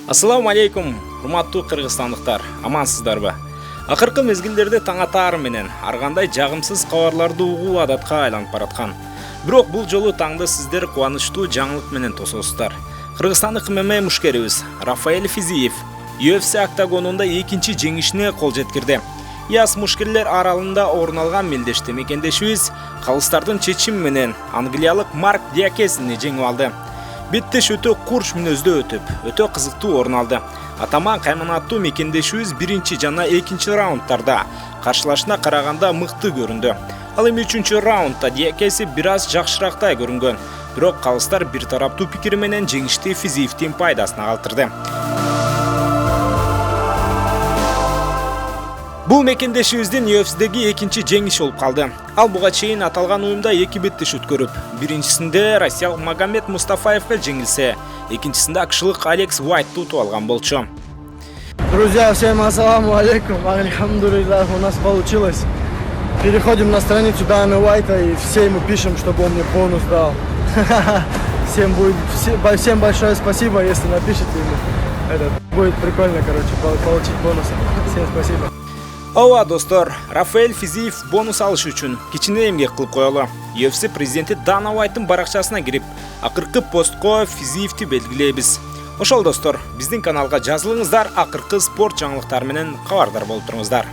Ассалому алейкум, урматтуу кыргызстандыктар, амансыздарбы? Акыркы мезгилдерде таң атаары менен аргандай жагымсыз кабарларды угуу адатка айланып бараткан. Бирок бул жолу таңды сиздер кубанычтуу жаңылык менен тососуздар. Кыргызстандык ММА мушкерибиз Рафаэль Физиев UFC октагонунда экинчи жеңишине кол жеткирди. Яс мушкерлер аралында орун алган мелдешти мекендешибиз калыстардын чечими менен англиялык Марк Диакесини жеңип алды. Беттеш өтө курч мүнөздө өтүп, өтө кызыктуу орун алды. Атаман кайманаттуу мекендешибиз биринчи жана экинчи раундтарда каршылашына караганда мыкты көрүндү. Ал эми үчүнчү раундда Диакеси бир аз жакшырактай көрүнгөн. Бирок калыстар бир тараптуу пикири менен жеңишти Физиевдин пайдасына калтырды. Бул мекендешибиздин UFC'деги экинчи жеңиш болуп калды. Ал буга чейин аталган уюмда 2 беттеш өткөрүп, биринчисинде Россиялык Магомед Мустафаевге жеңилсе, экинчисинде акшылык Алекс Уайтты утуп алган болчу. Друзья, всем ассалому алейкум, алейкумдулиллах, у нас получилось. Переходим на страницу Дана Уайта и все ему пишем, чтобы он мне бонус дал. Всем большое спасибо, если напишите ему. Это будет прикольно, получить бонусы. Всем спасибо. Ооба достор, Рафаэль Физиев бонус алыш үчүн кичине эмгек кылып коелу. UFC президенти Дана Уайттын баракчасына кирип, акыркы постко Физиевти белгилейбиз. Ошол достор, биздин каналга жазылыңыздар, акыркы спорт жаңылыктары менен кабардар болуп туруңуздар.